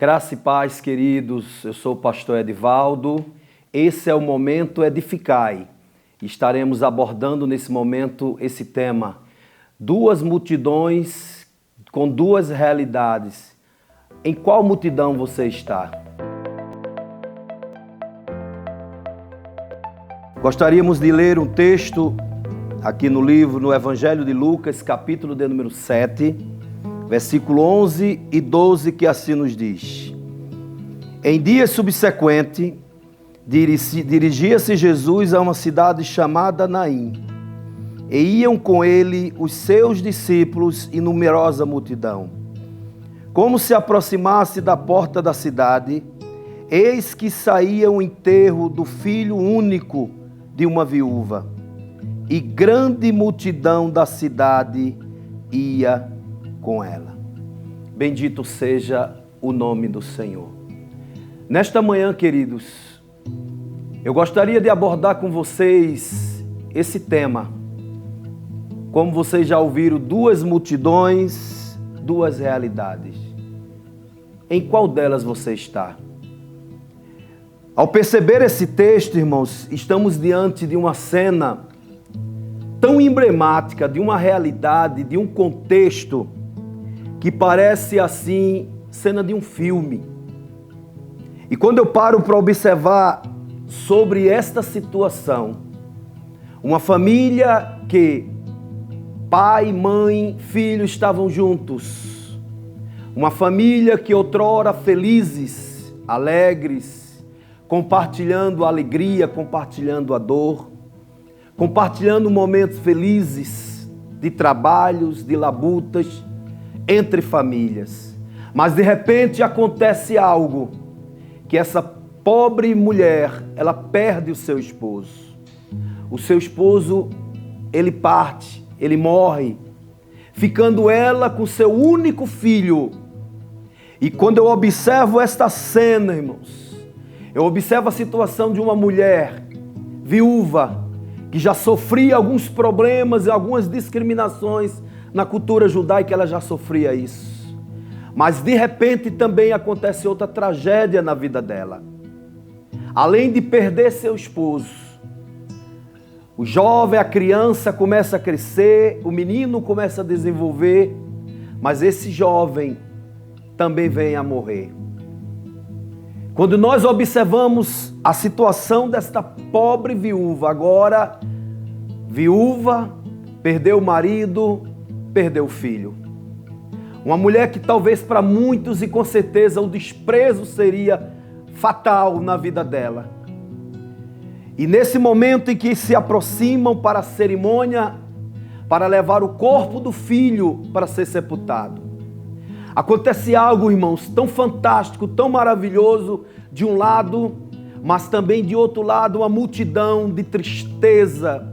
Graça e paz, queridos. Eu sou o pastor Edivaldo. Esse é o Momento Edificai. Estaremos abordando nesse momento esse tema. Duas multidões com duas realidades. Em qual multidão você está? Gostaríamos de ler um texto aqui no livro, no Evangelho de Lucas, capítulo de número 7, versículo 11 e 12, que assim nos diz: Em dia subsequente, dirigia-se Jesus a uma cidade chamada Naim, e iam com ele os seus discípulos e numerosa multidão. Como se aproximasse da porta da cidade, eis que saía o enterro do filho único de uma viúva, e grande multidão da cidade ia com ela. Bendito seja o nome do Senhor. Nesta manhã, queridos, eu gostaria de abordar com vocês esse tema. Como vocês já ouviram, duas multidões, duas realidades. Em qual delas você está? Ao perceber esse texto, irmãos, estamos diante de uma cena tão emblemática, de uma realidade, de um contexto que parece assim, cena de um filme. E quando eu paro para observar sobre esta situação, uma família que pai, mãe, filho estavam juntos, uma família que outrora felizes, alegres, compartilhando a alegria, compartilhando a dor, compartilhando momentos felizes de trabalhos, de labutas entre famílias. Mas de repente acontece algo, que essa pobre mulher, ela perde o seu esposo. O seu esposo, ele parte, ele morre, ficando ela com seu único filho. E quando eu observo esta cena, irmãos, eu observo a situação de uma mulher viúva, que já sofria alguns problemas e algumas discriminações na cultura judaica, ela já sofria isso. Mas de repente também acontece outra tragédia na vida dela. Além de perder seu esposo, o jovem, a criança começa a crescer, o menino começa a desenvolver, mas esse jovem também vem a morrer. Quando nós observamos a situação desta pobre viúva, agora viúva, perdeu o marido, perdeu o filho. Uma mulher que talvez para muitos, e com certeza o desprezo seria fatal na vida dela. E nesse momento em que se aproximam para a cerimônia, para levar o corpo do filho para ser sepultado, acontece algo, irmãos, tão fantástico, tão maravilhoso, de um lado, mas também de outro lado, uma multidão de tristeza,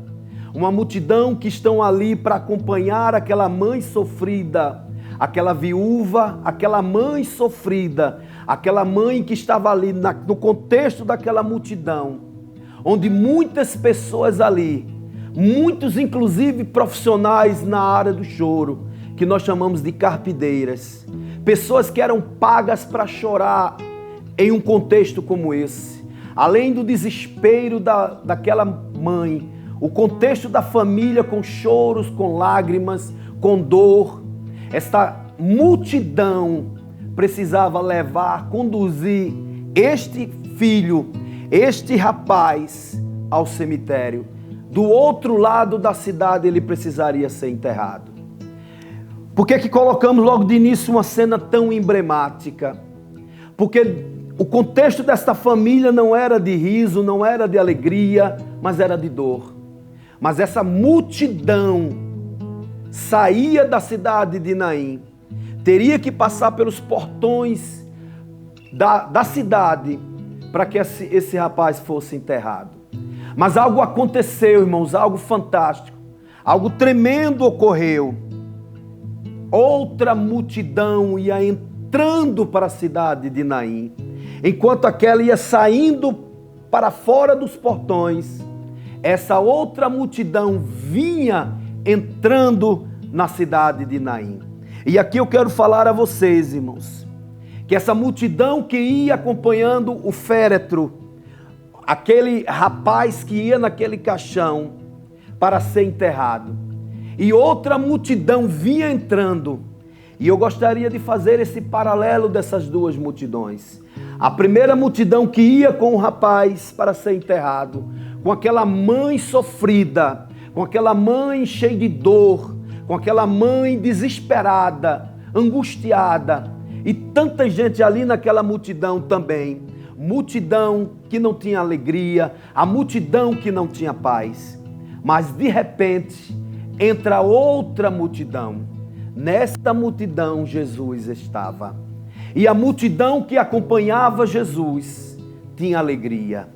uma multidão que estão ali para acompanhar aquela mãe sofrida, aquela viúva, aquela mãe sofrida, aquela mãe que estava ali no contexto daquela multidão, onde muitas pessoas ali, muitos inclusive profissionais na área do choro, que nós chamamos de carpideiras, pessoas que eram pagas para chorar em um contexto como esse. Além do desespero daquela mãe, o contexto da família com choros, com lágrimas, com dor, esta multidão precisava levar, conduzir este filho, este rapaz ao cemitério. Do outro lado da cidade ele precisaria ser enterrado. Por que colocamos logo de início uma cena tão emblemática? Porque o contexto desta família não era de riso, não era de alegria, mas era de dor. Mas essa multidão saía da cidade de Naim, teria que passar pelos portões da cidade para que esse rapaz fosse enterrado. Mas algo aconteceu, irmãos, algo fantástico, algo tremendo ocorreu. Outra multidão ia entrando para a cidade de Naim, enquanto aquela ia saindo para fora dos portões, essa outra multidão vinha entrando na cidade de Naim. E aqui eu quero falar a vocês, irmãos, que essa multidão que ia acompanhando o féretro, aquele rapaz que ia naquele caixão para ser enterrado, e outra multidão vinha entrando. E eu gostaria de fazer esse paralelo dessas duas multidões. A primeira multidão que ia com o rapaz para ser enterrado, com aquela mãe sofrida, com aquela mãe cheia de dor, com aquela mãe desesperada, angustiada, e tanta gente ali naquela multidão também. Multidão que não tinha alegria, a multidão que não tinha paz. Mas de repente entra outra multidão. Nesta multidão Jesus estava. E a multidão que acompanhava Jesus tinha alegria.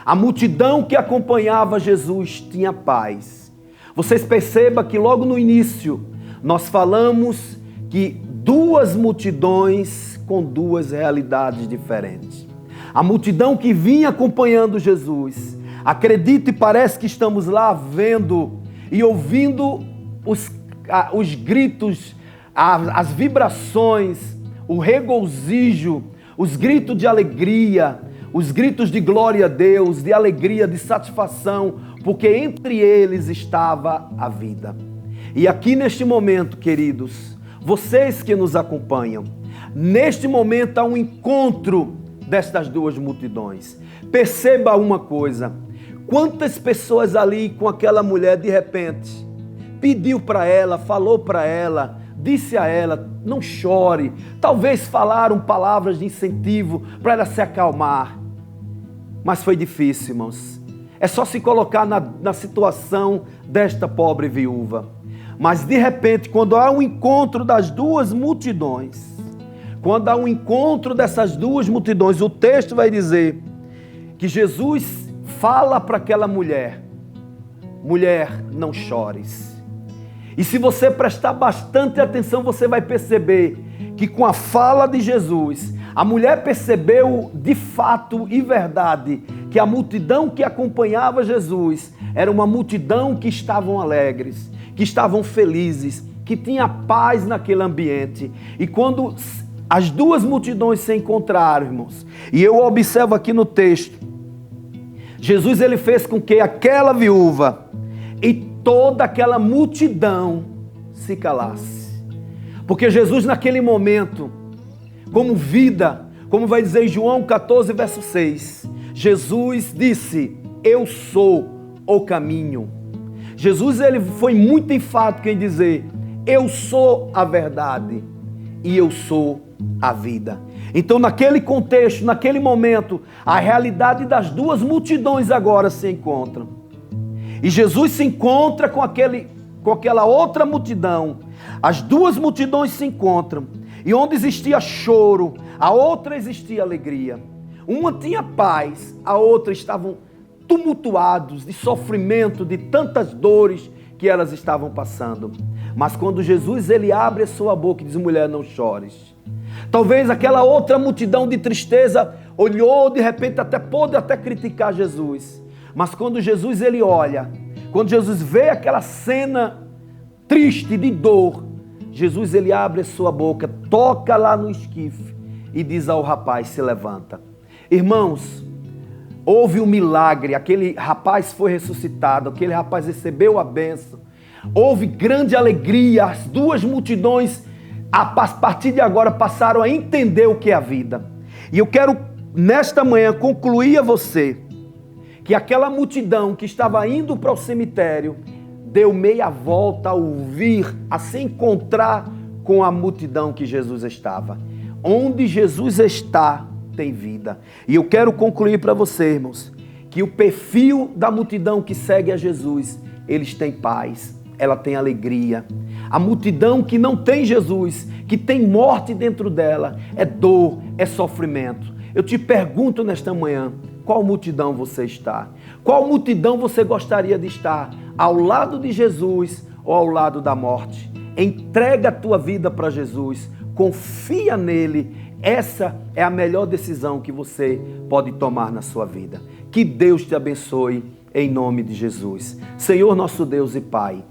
A multidão que acompanhava Jesus tinha paz. Vocês percebam que logo no início nós falamos que duas multidões com duas realidades diferentes. A multidão que vinha acompanhando Jesus, acredito e parece que estamos lá vendo e ouvindo os gritos, as vibrações, o regozijo, os gritos de alegria, os gritos de glória a Deus, de alegria, de satisfação, porque entre eles estava a vida. E aqui neste momento, queridos, vocês que nos acompanham, neste momento há um encontro destas duas multidões. Perceba uma coisa: quantas pessoas ali com aquela mulher de repente pediu para ela, falou para ela, disse a ela, não chore. Talvez falaram palavras de incentivo para ela se acalmar. Mas foi difícil, irmãos. É só se colocar na situação desta pobre viúva. Mas de repente, quando há um encontro das duas multidões, quando há um encontro dessas duas multidões, o texto vai dizer que Jesus fala para aquela mulher: mulher, não chores. E se você prestar bastante atenção, você vai perceber que com a fala de Jesus, a mulher percebeu de fato e verdade que a multidão que acompanhava Jesus era uma multidão que estavam alegres, que estavam felizes, que tinha paz naquele ambiente. E quando as duas multidões se encontraram, irmãos, e eu observo aqui no texto, Jesus ele fez com que aquela viúva e toda aquela multidão se calasse. Porque Jesus naquele momento, como vida, como vai dizer em João 14, verso 6, Jesus disse: eu sou o caminho. Jesus ele foi muito enfático em dizer: eu sou a verdade e eu sou a vida. Então naquele contexto, naquele momento, a realidade das duas multidões agora se encontram. E Jesus se encontra com aquela outra multidão. As duas multidões se encontram. E onde existia choro, a outra existia alegria. Uma tinha paz, a outra estavam tumultuados de sofrimento, de tantas dores que elas estavam passando. Mas quando Jesus ele abre a sua boca e diz: mulher, não chores. Talvez aquela outra multidão de tristeza olhou, de repente pôde até criticar Jesus. Mas quando Jesus ele olha, quando Jesus vê aquela cena triste de dor, Jesus ele abre a sua boca, toca lá no esquife e diz ao rapaz: se levanta. Irmãos, houve um milagre, aquele rapaz foi ressuscitado, aquele rapaz recebeu a bênção, houve grande alegria, as duas multidões a partir de agora passaram a entender o que é a vida. E eu quero nesta manhã concluir a você que aquela multidão que estava indo para o cemitério deu meia volta ao vir, a se encontrar com a multidão que Jesus estava. Onde Jesus está, tem vida. E eu quero concluir para você, irmãos, que o perfil da multidão que segue a Jesus, eles têm paz, ela tem alegria. A multidão que não tem Jesus, que tem morte dentro dela, é dor, é sofrimento. Eu te pergunto nesta manhã, qual multidão você está? Qual multidão você gostaria de estar? Ao lado de Jesus ou ao lado da morte? Entrega a tua vida para Jesus, confia nele. Essa é a melhor decisão que você pode tomar na sua vida. Que Deus te abençoe em nome de Jesus. Senhor nosso Deus e Pai,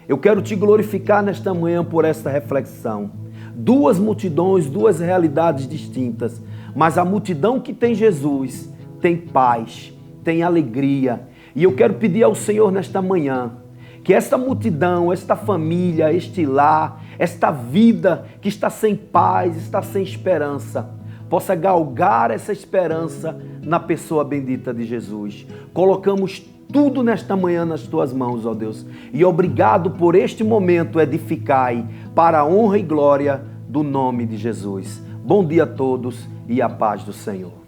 eu quero te glorificar nesta manhã por esta reflexão. duas multidões, duas realidades distintas. Mas a multidão que tem Jesus tem paz, tem alegria. E eu quero pedir ao Senhor nesta manhã que esta multidão, esta família, este lar, esta vida que está sem paz, está sem esperança, possa galgar essa esperança na pessoa bendita de Jesus. Colocamos tudo nesta manhã nas tuas mãos, ó Deus. E obrigado por este momento, edificai, para a honra e glória do nome de Jesus. Bom dia a todos e a paz do Senhor.